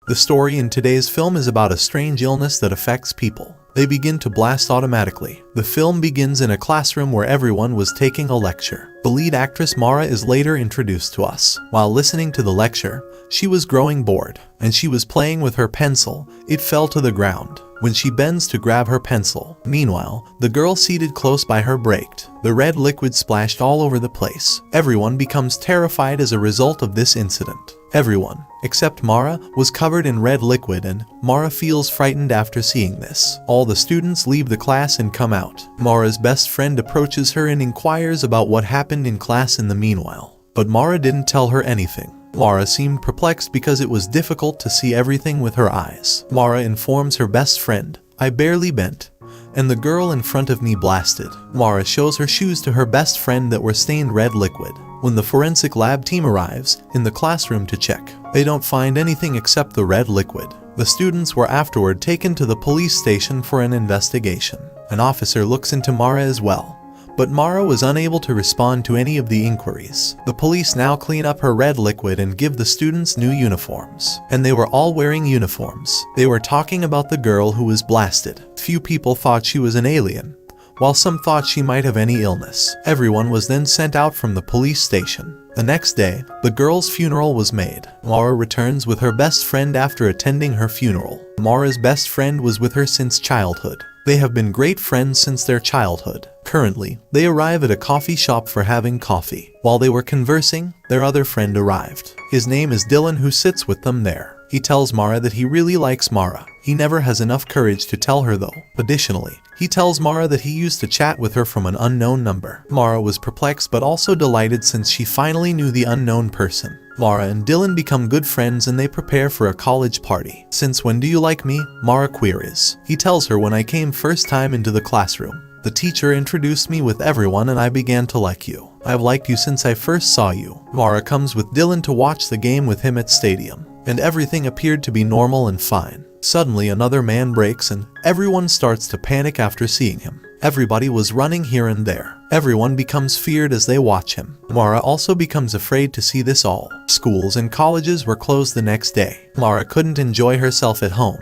The story in today's film is about a strange illness that affects people. They begin to blast automatically. The film begins in a classroom where everyone was taking a lecture. The lead actress Mara is later introduced to us. While listening to the lecture, she was growing bored, and she was playing with her pencil. It fell to the ground when she bends to grab her pencil. Meanwhile, the girl seated close by her braked. The red liquid splashed all over the place. Everyone becomes terrified as a result of this incident. Everyone, except Mara, was covered in red liquid, and Mara feels frightened after seeing this. All the students leave the class and come out. Mara's best friend approaches her and inquires about what happened in class in the meanwhile. But Mara didn't tell her anything. Mara seemed perplexed because it was difficult to see everything with her eyes. Mara informs her best friend, "I barely bent, and the girl in front of me blasted." Mara shows her shoes to her best friend that were stained red liquid. When the forensic lab team arrives in the classroom to check, they don't find anything except the red liquid. The students were afterward taken to the police station for an investigation. An officer looks into Mara as well, but Mara was unable to respond to any of the inquiries. The police now clean up her red liquid and give the students new uniforms. And they were all wearing uniforms. They were talking about the girl who was blasted. Few people thought she was an alien, while some thought she might have any illness. Everyone was then sent out from the police station. The next day, the girl's funeral was made. Mara returns with her best friend after attending her funeral. Mara's best friend was with her since childhood. They have been great friends since their childhood. Currently, they arrive at a coffee shop for having coffee. While they were conversing, their other friend arrived. His name is Dylan, who sits with them there. He tells Mara that he really likes Mara. He never has enough courage to tell her though. Additionally, he tells Mara that he used to chat with her from an unknown number. Mara was perplexed but also delighted since she finally knew the unknown person. Mara and Dylan become good friends and they prepare for a college party. "Since when do you like me?" Mara queries. He tells her, "When I came first time into the classroom, the teacher introduced me with everyone and I began to like you. I've liked you since I first saw you." Mara comes with Dylan to watch the game with him at stadium, and everything appeared to be normal and fine. Suddenly another man breaks and everyone starts to panic after seeing him. Everybody was running here and there. Everyone becomes feared as they watch him. Mara also becomes afraid to see this all. Schools and colleges were closed the next day. Mara couldn't enjoy herself at home,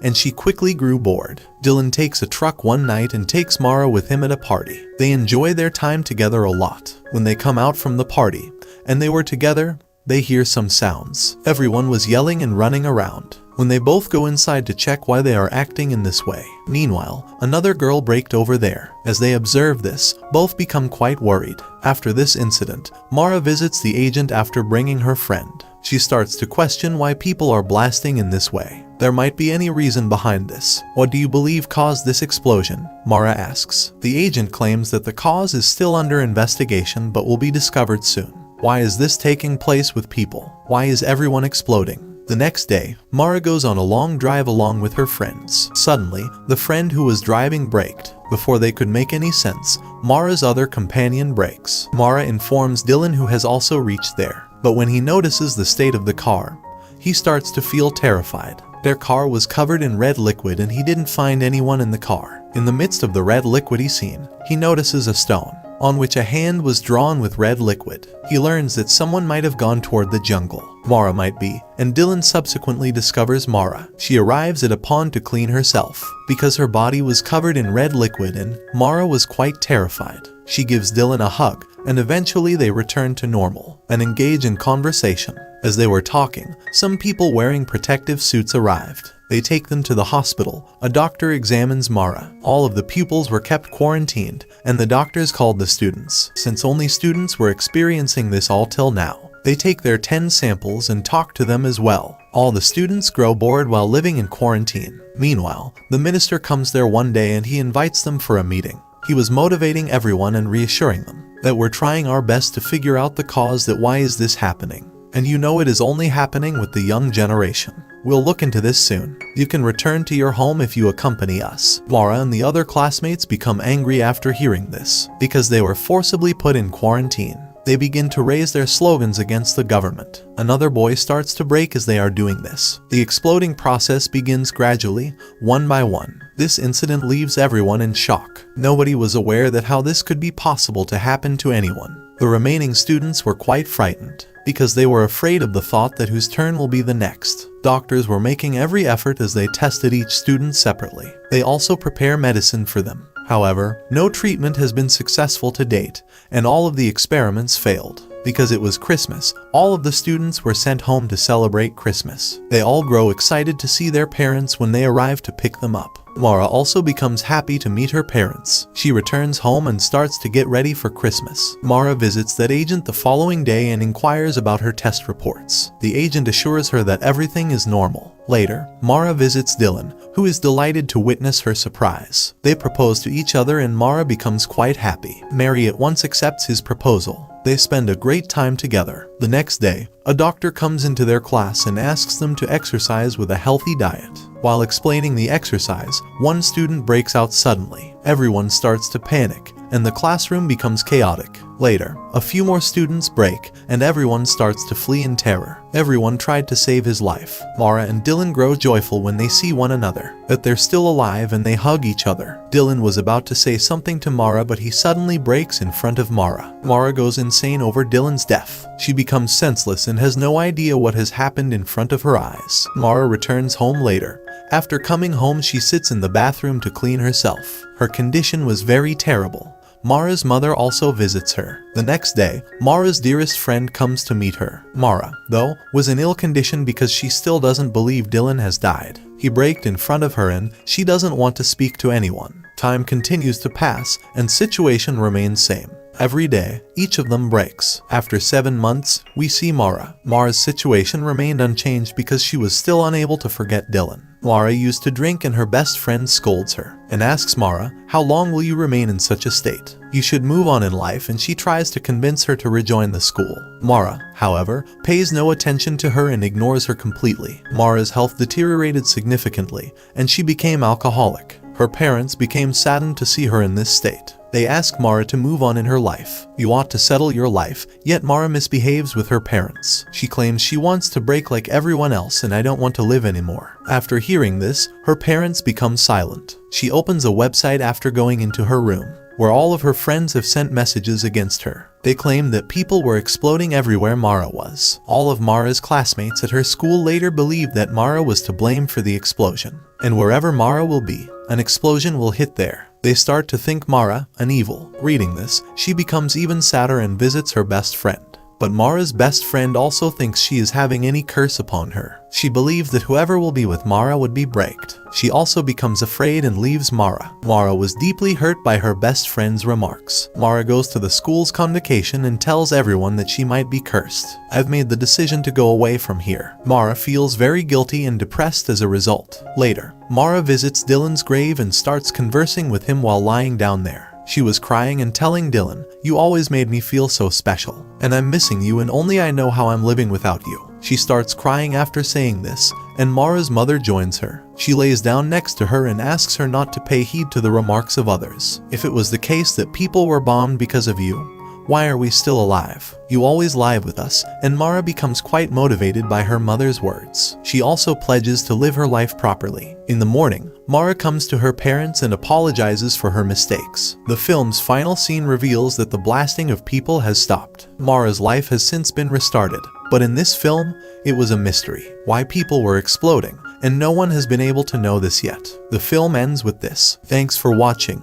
and she quickly grew bored. Dylan takes a truck one night and takes Mara with him at a party. They enjoy their time together a lot. When they come out from the party, and they were together, they hear some sounds. Everyone was yelling and running around. When they both go inside to check why they are acting in this way. Meanwhile, another girl braked over there. As they observe this, both become quite worried. After this incident, Mara visits the agent after bringing her friend. She starts to question why people are blasting in this way. There might be any reason behind this. "What do you believe caused this explosion?" Mara asks. The agent claims that the cause is still under investigation but will be discovered soon. Why is this taking place with people? Why is everyone exploding? The next day, Mara goes on a long drive along with her friends. Suddenly, the friend who was driving braked. Before they could make any sense, Mara's other companion brakes. Mara informs Dylan, who has also reached there. But when he notices the state of the car, he starts to feel terrified. Their car was covered in red liquid and he didn't find anyone in the car. In the midst of the red liquidy scene, he notices a stone on which a hand was drawn with red liquid. He learns that someone might have gone toward the jungle. Mara might be, and Dylan subsequently discovers Mara. She arrives at a pond to clean herself, because her body was covered in red liquid and Mara was quite terrified. She gives Dylan a hug, and eventually they return to normal and engage in conversation. As they were talking, some people wearing protective suits arrived. They take them to the hospital. A doctor examines Mara. All of the pupils were kept quarantined, and the doctors called the students. Since only students were experiencing this all till now, they take their 10 samples and talk to them as well. All the students grow bored while living in quarantine. Meanwhile, the minister comes there one day and he invites them for a meeting. He was motivating everyone and reassuring them that we're trying our best to figure out the cause, that why is this happening. And you know it is only happening with the young generation. We'll look into this soon. You can return to your home if you accompany us. Mara and the other classmates become angry after hearing this, because they were forcibly put in quarantine. They begin to raise their slogans against the government. Another boy starts to break as they are doing this. The exploding process begins gradually, one by one. This incident leaves everyone in shock. Nobody was aware that how this could be possible to happen to anyone. The remaining students were quite frightened, because they were afraid of the thought that whose turn will be the next. Doctors were making every effort as they tested each student separately. They also prepare medicine for them. However, no treatment has been successful to date, and all of the experiments failed. Because it was Christmas, all of the students were sent home to celebrate Christmas. They all grow excited to see their parents when they arrive to pick them up. Mara also becomes happy to meet her parents. She returns home and starts to get ready for Christmas. Mara visits that agent the following day and inquires about her test reports. The agent assures her that everything is normal. Later, Mara visits Dylan, who is delighted to witness her surprise. They propose to each other and Mara becomes quite happy. Mary at once accepts his proposal. They spend a great time together. The next day, a doctor comes into their class and asks them to exercise with a healthy diet. While explaining the exercise, one student breaks out suddenly. Everyone starts to panic, and the classroom becomes chaotic. Later, a few more students break, and everyone starts to flee in terror. Everyone tried to save his life. Mara and Dylan grow joyful when they see one another, that they're still alive, and they hug each other. Dylan was about to say something to Mara, but he suddenly breaks in front of Mara. Mara goes insane over Dylan's death. She becomes senseless and has no idea what has happened in front of her eyes. Mara returns home later. After coming home, she sits in the bathroom to clean herself. Her condition was very terrible. Mara's mother also visits her. The next day, Mara's dearest friend comes to meet her. Mara, though, was in ill condition because she still doesn't believe Dylan has died. He braked in front of her and she doesn't want to speak to anyone. Time continues to pass and situation remains same. Every day, each of them breaks. After 7 months, we see Mara. Mara's situation remained unchanged because she was still unable to forget Dylan. Mara used to drink and her best friend scolds her and asks Mara, "How long will you remain in such a state? You should move on in life," and she tries to convince her to rejoin the school. Mara, however, pays no attention to her and ignores her completely. Mara's health deteriorated significantly and she became alcoholic. Her parents became saddened to see her in this state. They ask Mara to move on in her life. "You ought to settle your life," yet Mara misbehaves with her parents. She claims she wants to break like everyone else and I don't want to live anymore. After hearing this, her parents become silent. She opens a website after going into her room, where all of her friends have sent messages against her. They claim that people were exploding everywhere Mara was. All of Mara's classmates at her school later believed that Mara was to blame for the explosion. And wherever Mara will be, an explosion will hit there. They start to think Mara an evil. Reading this, she becomes even sadder and visits her best friend. But Mara's best friend also thinks she is having any curse upon her. She believes that whoever will be with Mara would be braked. She also becomes afraid and leaves Mara. Mara was deeply hurt by her best friend's remarks. Mara goes to the school's convocation and tells everyone that she might be cursed. "I've made the decision to go away from here." Mara feels very guilty and depressed as a result. Later, Mara visits Dylan's grave and starts conversing with him while lying down there. She was crying and telling Dylan, "You always made me feel so special, and I'm missing you and only I know how I'm living without you." She starts crying after saying this, and Mara's mother joins her. She lays down next to her and asks her not to pay heed to the remarks of others. "If it was the case that people were bombed because of you, why are we still alive? You always lie with us," and Mara becomes quite motivated by her mother's words. She also pledges to live her life properly. In the morning, Mara comes to her parents and apologizes for her mistakes. The film's final scene reveals that the blasting of people has stopped. Mara's life has since been restarted, but in this film, it was a mystery why people were exploding, and no one has been able to know this yet. The film ends with this. Thanks for watching.